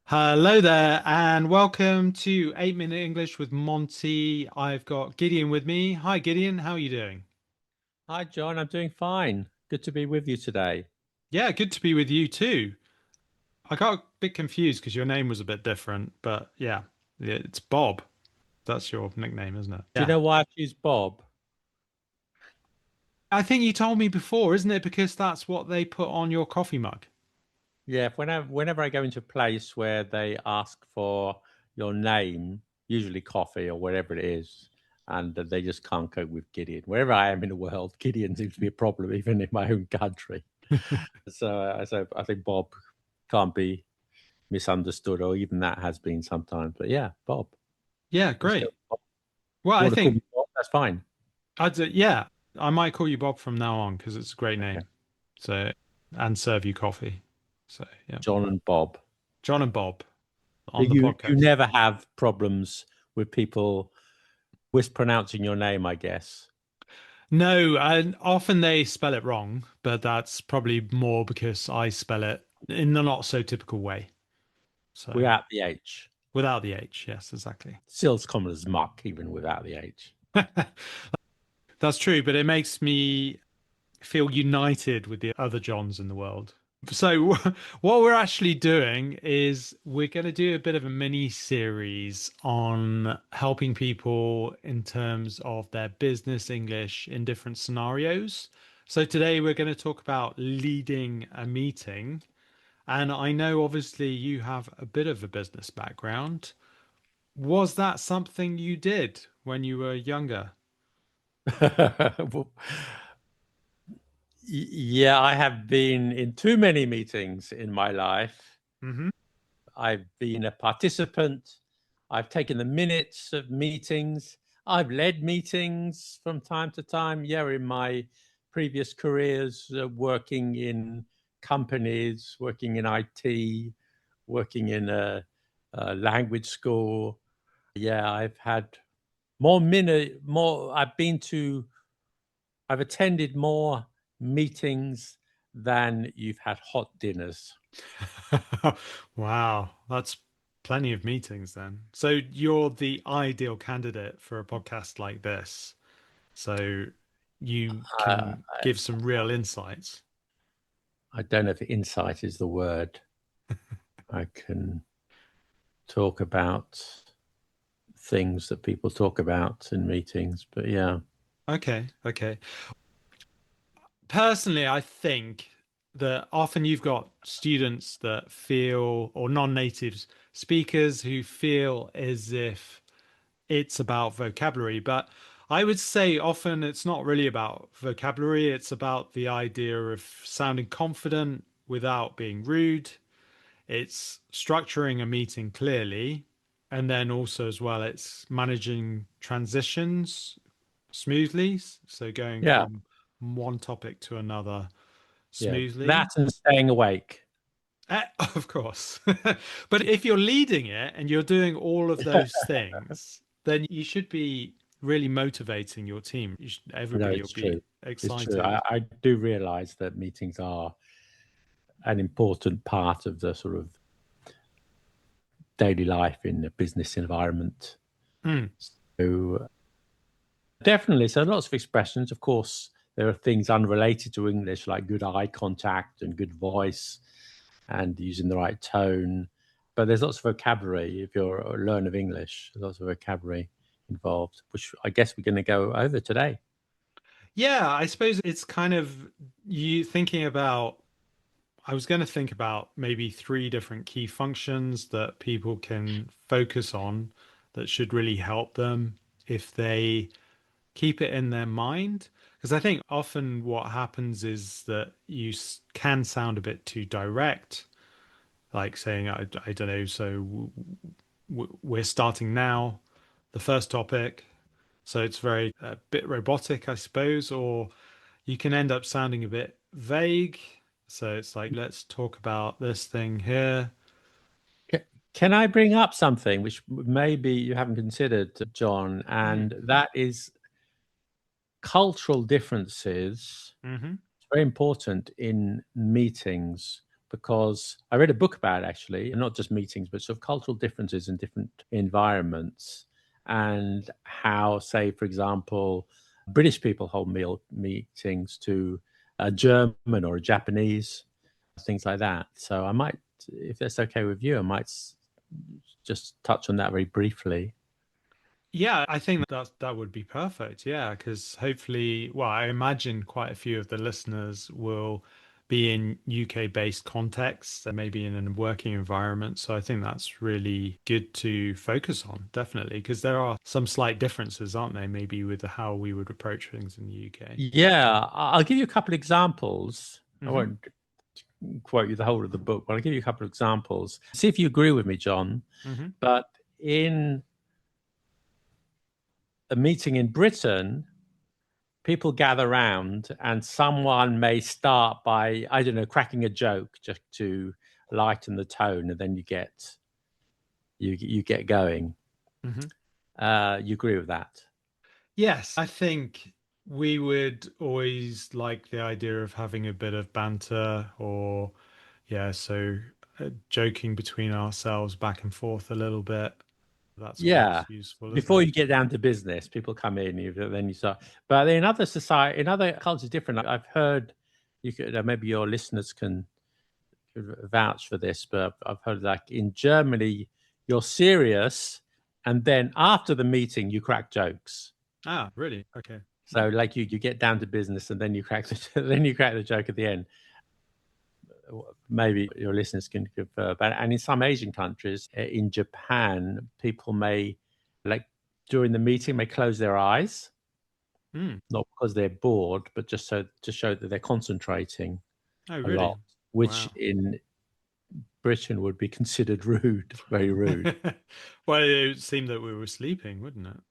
Hello there, and welcome to 8 Minute English with Monty. I've got Gideon with me. Hi, Gideon. How are you doing? Hi, John. I'm doing fine. Good to be with you today. Yeah, good to be with you too. I got a bit confused because your name was a bit different, but yeah, it's Bob. That's your nickname, isn't it? Do you Yeah. know why I choose Bob? I think you told me before, isn't it? Because that's what they put on your coffee mug. Yeah, whenever I go into a place where they ask for your name, usually coffee or whatever it is, and they just can't cope with Gideon. Wherever I am in the world, Gideon seems to be a problem, even in my own country. So I think Bob can't be misunderstood, or even that has been sometimes. But yeah, Bob. Yeah, Let's go. great. Bob. Well, You I want to call me think Bob? That's fine. yeah, I might call you Bob from now on because it's a great Okay. name. So, and serve you coffee. So, yeah. John and Bob. John and Bob on the You podcast. never have problems with people mispronouncing your name, I guess, No, and often they spell it wrong, but that's probably more because I spell it in the not so typical way. So without the H. without the H, yes, exactly. Still as common as muck, even without the H. That's true, but it makes me feel united with the other Johns in the world. So what we're actually doing is we're going to do a bit of a mini series on helping people in terms of their business English in different scenarios. So today we're going to talk about leading a meeting. And I know obviously you have a bit of a business background. Was that something you did when you were younger? Well, yeah, I have been in too many meetings in my life. Hmm. I've been a participant. I've taken the minutes of meetings. I've led meetings from time to time. Yeah, in my previous careers, working in companies, working in IT, working in a language school. Yeah, I've had more. I've attended more meetings than you've had hot dinners. Wow, that's plenty of meetings then. So you're the ideal candidate for a podcast like this. So you Uh, can give some real insights. I don't know if insight is the word. I can talk about things that people talk about in meetings, but yeah. Okay, okay. Personally, I think that often you've got students that feel, or non-native speakers who feel as if it's about vocabulary, but I would say often it's not really about vocabulary. It's about the idea of sounding confident without being rude. It's structuring a meeting clearly. And then also, as well, it's managing transitions smoothly. So going Yeah, from one topic to another yeah. That smoothly. and staying awake. Of course. But if you're leading it and you're doing all of those things, then you should be really motivating your team. No, Everybody will it's be true. It's true. excited. I do realize that meetings are an important part of the sort of daily life in a business environment. Mm, So definitely, so lots of expressions. Of course, there are things unrelated to English like good eye contact and good voice and using the right tone. But there's lots of vocabulary if you're a learner of English, lots of vocabulary involved, which I guess we're going to go over today. yeah, I suppose it's kind of you thinking about. I was going to think about maybe three different key functions that people can focus on that should really help them if they keep it in their mind. Because I think often what happens is that can sound a bit too direct, like saying, I don't know, so we're starting now, the first topic. So it's very a bit robotic, I suppose, or you can end up sounding a bit vague. So it's like, let's talk about this thing here. Can I bring up something which maybe you haven't considered, John? Mm. And that is cultural differences. Hmm. It's very important in meetings, because I read a book about it, actually, and not just meetings, but sort of cultural differences in different environments, and how, say, for example, British people hold meetings to a German or a Japanese, things like that. So I might, if that's okay with you, I might just touch on that very briefly. Yeah, I think that would be perfect. Yeah, because hopefully, well, I imagine quite a few of the listeners will be in UK-based contexts and maybe in a working environment. So I think that's really good to focus on, definitely, because there are some slight differences, aren't there, maybe with how we would approach things in the UK. Yeah, I'll give you a couple of examples. I Hmm. won't quote you the whole of the book, but I'll give you a couple of examples. See if you agree with me, John. Hmm. But in a meeting in Britain, people gather round and someone may start by, I don't know, cracking a joke just to lighten the tone, and then you get going. Hmm. You agree with that? Yes, I think we would always like the idea of having a bit of banter or, yeah, so joking between ourselves back and forth a little bit. That's Yeah. always useful, isn't Before it? you get down to business, people come in, then you start. But in other society, in other cultures, different. I've heard, you could maybe your listeners can vouch for this, but I've heard like in Germany, you're serious, and then after the meeting, you crack jokes. Ah, really? Okay. So like you get down to business, and then you crack then you crack the joke at the end. Maybe your listeners can confirm. But and in some Asian countries, in Japan, people may, like during the meeting, may close their eyes, Mm. not because they're bored, but just so to show that they're concentrating Oh, a lot, really? which Wow. in Britain would be considered rude, very rude. Well, it would seem that we were sleeping, wouldn't it?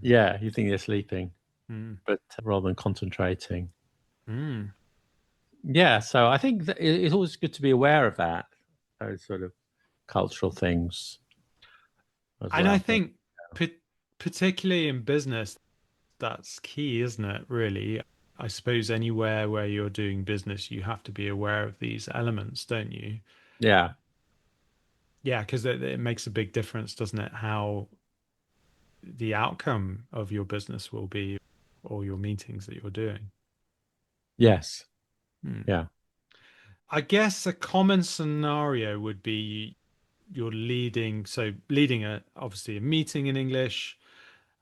Yeah, you think they're sleeping, Mm. but rather than concentrating. Mm. Yeah, so I think that it's always good to be aware of that, those sort of cultural things as And I well. think, pa- particularly in business, that's key, isn't it? Really, I suppose anywhere where you're doing business, you have to be aware of these elements, don't you? Yeah. Yeah, because it makes a big difference, doesn't it? How the outcome of your business will be, or your meetings that you're doing. Yes. Hmm. Yeah. I guess a common scenario would be you're leading a obviously a meeting in English,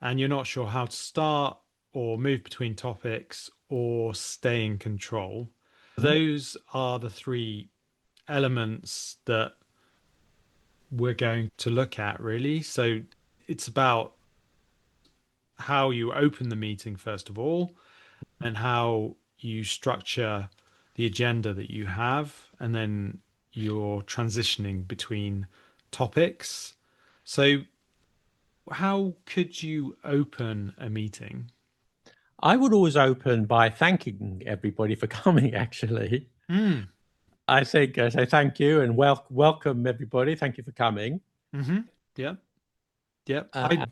and you're not sure how to start or move between topics or stay in control. Those are the three elements that we're going to look at, really. So it's about how you open the meeting, first of all, and how you structure the agenda that you have, and then you're transitioning between topics. So, how could you open a meeting? I would always open by thanking everybody for coming, actually. Mm. I say thank you and welcome everybody. Thank you for coming. Mm-hmm. Yep. Yep. Uh,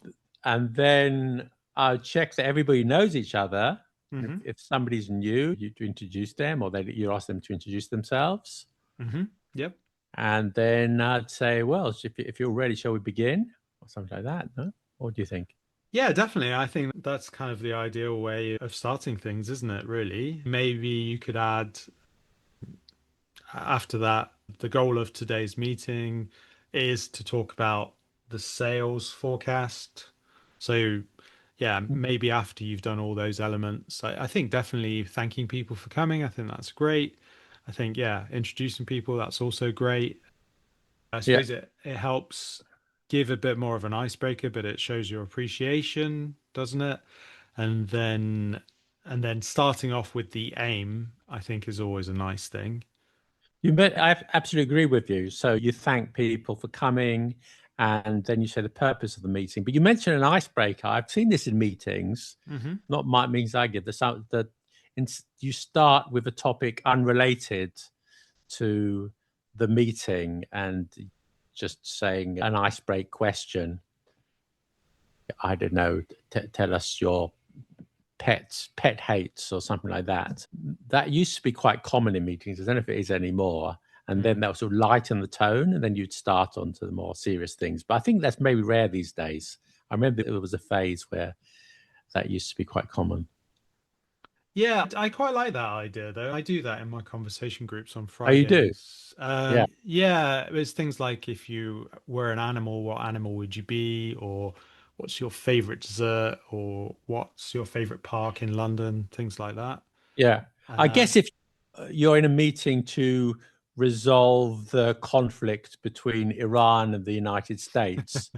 and then I'll check that everybody knows each other. Mm-hmm. If somebody's new, you to introduce them, or you ask them to introduce themselves. Mm-hmm. Yep. And then I'd say, well, if you're ready, shall we begin? Or something like that. No? What do you think? Yeah, definitely. I think that's kind of the ideal way of starting things, isn't it, really? Maybe you could add after that, the goal of today's meeting is to talk about the sales forecast. So, yeah, maybe after you've done all those elements, I think definitely thanking people for coming. I think that's great. I think, yeah, introducing people, that's also great. I Yeah. suppose it helps give a bit more of an icebreaker, but it shows your appreciation, doesn't it? And then starting off with the aim, I think is always a nice thing. I absolutely agree with you. So you thank people for coming, and then you say the purpose of the meeting. But you mentioned an icebreaker. I've seen this in meetings, Hmm. not my meetings I give. You start with a topic unrelated to the meeting and just saying an icebreak question. I don't know. Tell us your pet hates or something like that. That used to be quite common in meetings. I don't know if it is anymore. and then Mm. that would sort of lighten the tone, and then you'd start on to the more serious things. But I think that's maybe rare these days. I remember there was a phase where that used to be quite common. Yeah, I quite like that idea though. I do that in my conversation groups on Oh, you do? Fridays. Yeah. Yeah, it's things like if you were an animal, what animal would you be? Or what's your favorite dessert? Or what's your favorite park in London? Things like that. Yeah. I Um, guess if you're in a meeting to resolve the conflict between Iran and the United States,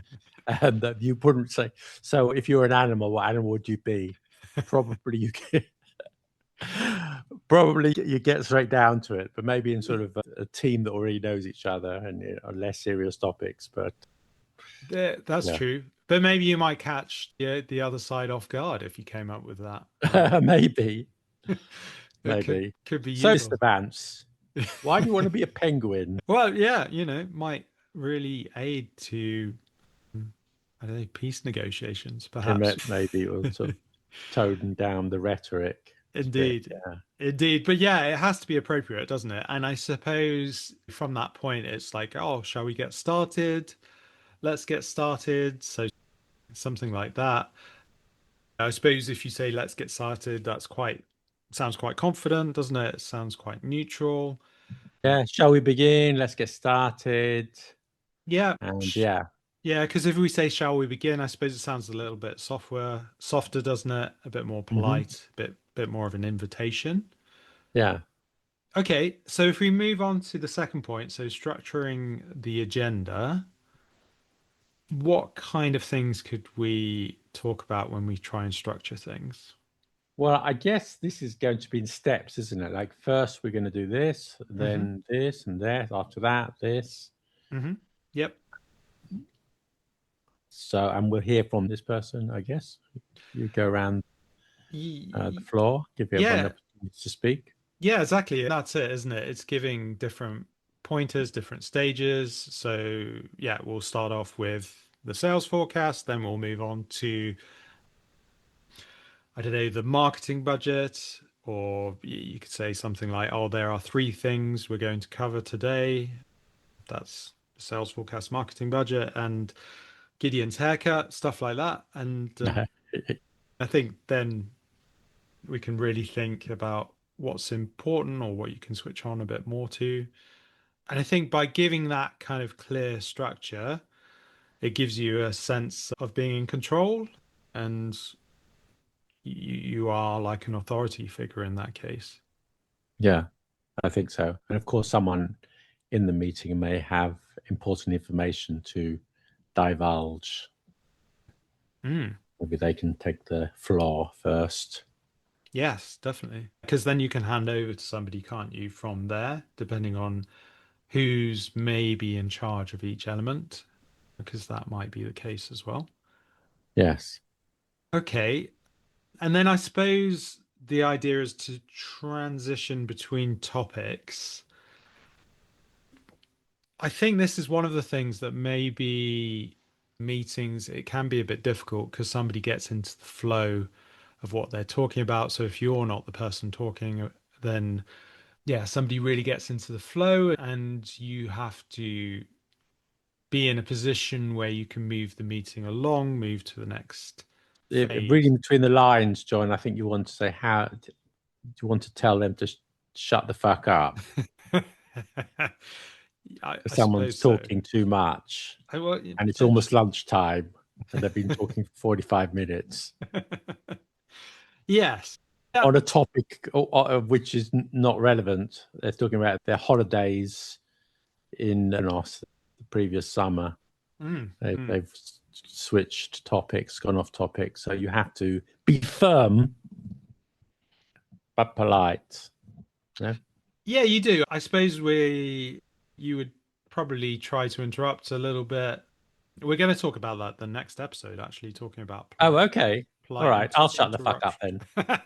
and that you wouldn't say, so if you're an animal, what animal would you be? Probably you get, probably you get straight down to it, but maybe in sort of a team that already knows each other and on less serious topics. But that's yeah, true. But maybe you might catch the other side off guard if you came up with that. Like maybe, it maybe. could be So, Mr. useful. Vance, why do you want to be a penguin? Well, yeah, might really aid to, I don't know, peace negotiations, And perhaps. maybe it will sort of tone down the rhetoric a bit. Indeed. Yeah. Indeed. But yeah, it has to be appropriate, doesn't it? And I suppose from that point, it's like, oh, shall we get started? Let's get started. So something like that. I suppose if you say let's get started, sounds quite confident, doesn't it? It sounds quite neutral. Yeah. Shall we begin? Let's get started. Yeah. And yeah, Yeah, because if we say shall we begin, I suppose it sounds a little bit softer, doesn't it? A bit more hmm, polite, bit more of an invitation. yeah. Okay, so if we move on to the second point, so structuring the agenda, what kind of things could we talk about when we try and structure things? Well, I guess this is going to be in steps, isn't it? Like first we're going to do this, Mm-hmm. then this and that, after that, this. Mm-hmm. Yep. So, and we'll hear from this person, I guess. You go around the Y- floor, give everyone the Yeah, opportunity to speak. yeah, exactly. That's it, isn't it? It's giving different pointers, different stages. So, yeah, we'll start off with the sales forecast, then we'll move on to, I don't know, the marketing budget, or you could say something like, oh, there are three things we're going to cover today. That's the sales forecast, marketing budget, and Gideon's haircut, stuff like that. And I think then we can really think about what's important or what you can switch on a bit more to. And I think by giving that kind of clear structure, it gives you a sense of being in control and you are like an authority figure in that case. Yeah, I think so. And of course, someone in the meeting may have important information to divulge. Mm. Maybe they can take the floor first. Yes, definitely. Because then you can hand over to somebody, can't you, from there, depending on who's maybe in charge of each element, because that might be the case as well. Yes. Okay. And then I suppose the idea is to transition between topics. I think this is one of the things that maybe meetings, it can be a bit difficult because somebody gets into the flow of what they're talking about. So if you're not the person talking, then yeah, somebody really gets into the flow and you have to be in a position where you can move the meeting along, move to the next phase. Reading between the lines, John, I think you want to say how do you want to tell them to shut the fuck up I because someone's suppose so. talking too much Well, and it's almost potentially. lunchtime and they've been talking for 45 minutes Yes. Yeah. on a topic which is not relevant. They're talking about their holidays in the previous summer. Mm, mm. They've switched topics, gone off topic. So you have to be firm but polite. Yeah. Yeah, you do. I suppose you would probably try to interrupt a little bit. We're going to talk about that the next episode, actually, talking about Oh, okay. All polite right. I'll shut the fuck up interruption. then.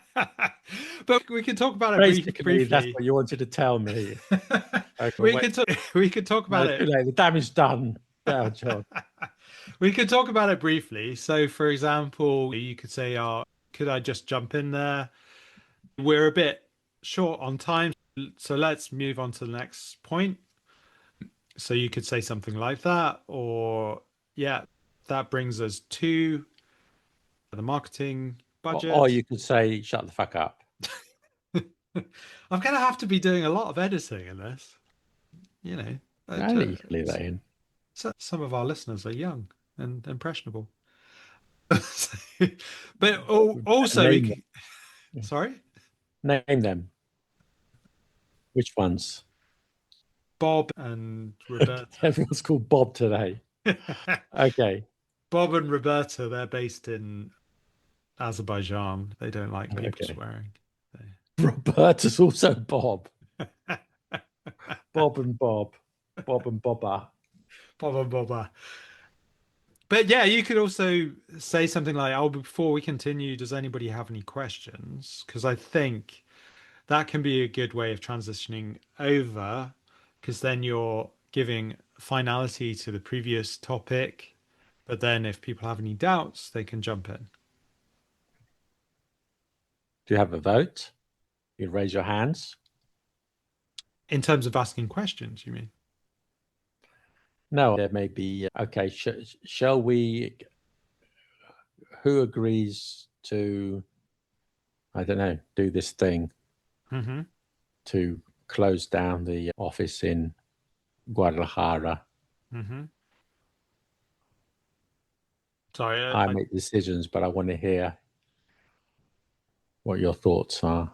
But we can talk about it Basically, that's briefly. what you wanted to tell me. Okay, We wait. could talk, we could talk No, about too it. late. The damage done. Now, John. We could talk about it briefly. So, for example, you could say, could I just jump in there? We're a bit short on time, so let's move on to the next point. So you could say something like that, or yeah, that brings us to the marketing Or budget. you could say, shut the fuck up. I'm going to have to be doing a lot of editing in this, you know. I think you can leave that in. Some of our listeners are young and impressionable. But also, Name them. sorry, Name them. Which ones? Bob and Roberta. Everyone's called Bob today. Okay. Bob and Roberta, they're based in Azerbaijan. They don't like people Okay. swearing. Roberta's also Bob. Bob and Bob. Bob and Bobba. Bob and Bob. But yeah, you could also say something like, "Oh, before we continue, does anybody have any questions?" Because I think that can be a good way of transitioning over, because then you're giving finality to the previous topic. But then if people have any doubts, they can jump in. Do you have a vote? You raise your hands. In terms of asking questions, you mean? No, there may be. Okay. Shall we? Who agrees to, I don't know, do this thing Mm-hmm. to close down the office in Guadalajara? Mm-hmm. Sorry, I make decisions, but I want to hear what your thoughts are.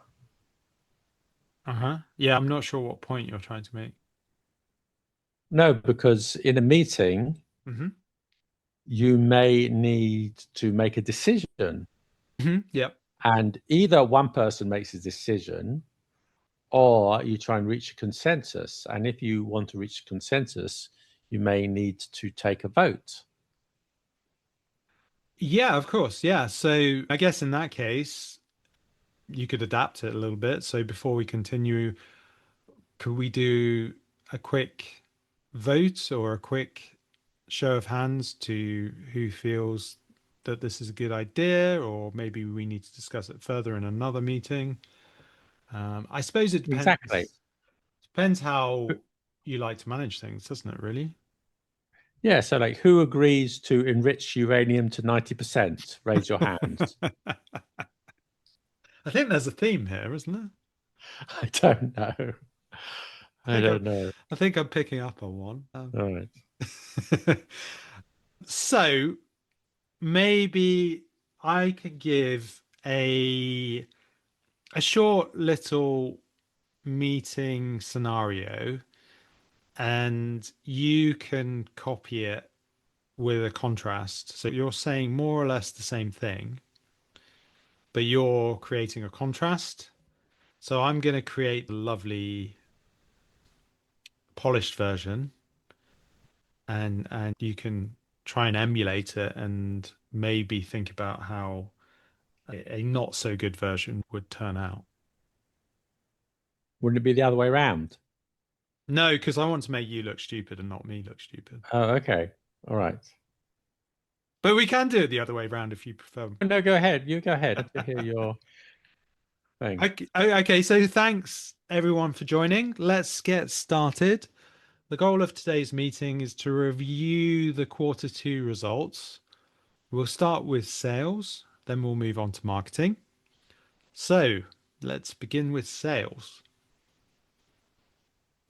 uh-huh. Yeah, I'm not sure what point you're trying to make. No, because in a meeting, Mm-hmm. you may need to make a decision, Mm-hmm. Yep. and either one person makes a decision or you try and reach a consensus. And if you want to reach a consensus, you may need to take a vote. Yeah, of course. Yeah. So I guess in that case, you could adapt it a little bit. So before we continue, could we do a quick vote or a quick show of hands to who feels that this is a good idea, or maybe we need to discuss it further in another meeting? I suppose it Exactly. depends how you like to manage things, doesn't it, really? Yeah. So, like, who agrees to enrich uranium to 90%? Raise your hands. I think there's a theme here, isn't there? I don't know. I I think I, don't know. I think I'm picking up on one. All right. So maybe I could give a short little meeting scenario, and you can copy it with a contrast. So you're saying more or less the same thing, but you're creating a contrast. So I'm going to create a lovely polished version, and you can try and emulate it and maybe think about how a not so good version would turn out. Wouldn't it be the other way around? No, because I want to make you look stupid and not me look stupid. Oh, okay. All right. But we can do it the other way around if you prefer. No, go ahead. You go ahead to hear your thing. Okay, so thanks everyone for joining. Let's get started. The goal of today's meeting is to review the quarter two results. We'll start with sales, then we'll move on to marketing. So let's begin with sales.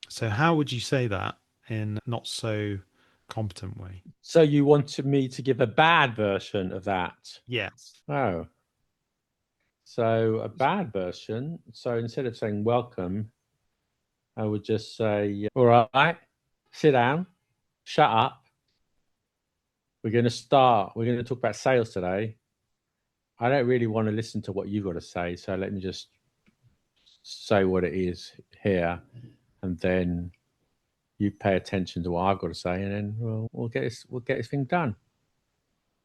So how would you say that in not so competent way? So you wanted me to give a bad version of that? Yes. Oh, so a bad version. So instead of saying welcome, I would just say, all right, sit down, shut up. We're going to start. We're going to talk about sales today. I don't really want to listen to what you've got to say. So let me just say what it is here. And then you pay attention to what I've got to say. And then we'll get this thing done.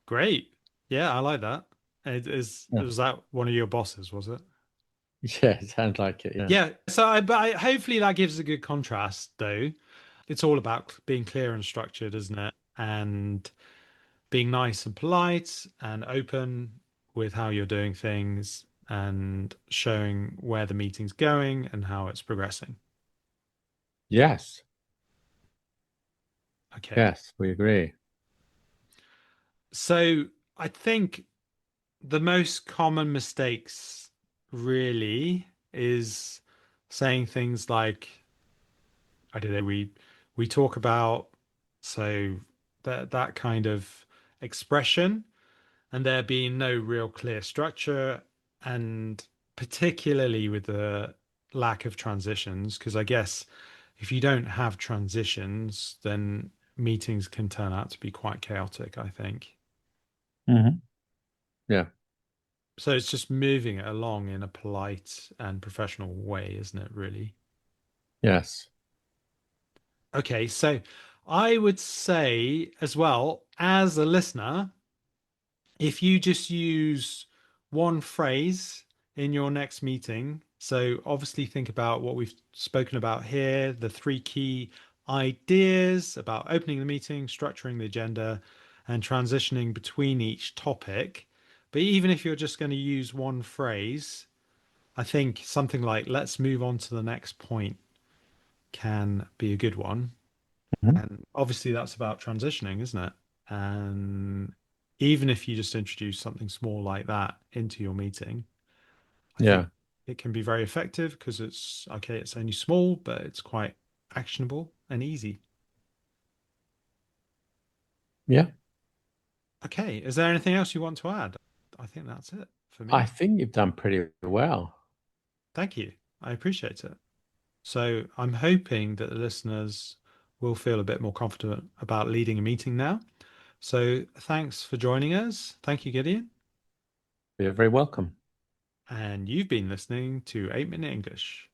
Great. Yeah, I like that. Yeah. Was that one of your bosses, was it? Yeah, it sounds like it. Yeah. Yeah. So hopefully that gives a good contrast though. It's all about being clear and structured, isn't it? And being nice and polite and open with how you're doing things and showing where the meeting's going and how it's progressing. Yes. Okay. Yes, we agree. So I think the most common mistakes really is saying things like, I don't know, we talk about, so that kind of expression, and there being no real clear structure, and particularly with the lack of transitions, because I guess if you don't have transitions, then meetings can turn out to be quite chaotic, I think. Hmm. Yeah. So it's just moving it along in a polite and professional way, isn't it, really? Yes. Okay, so I would say as well, as a listener, if you just use one phrase in your next meeting, so obviously think about what we've spoken about here, the three key ideas about opening the meeting, structuring the agenda, and transitioning between each topic. But even if you're just going to use one phrase, I think something like let's move on to the next point can be a good one. Mhm. And obviously, that's about transitioning, isn't it? And even if you just introduce something small like that into your meeting, I think Yeah. it can be very effective because it's okay, it's only small, but it's quite actionable and easy. Yeah. Okay, is there anything else you want to add? I think that's it for I me. think you've done pretty well. Thank you. I appreciate it. So I'm hoping that the listeners will feel a bit more confident about leading a meeting now. So thanks for joining us. Thank you, Gideon. You're very welcome. And you've been listening to 8 Minute English.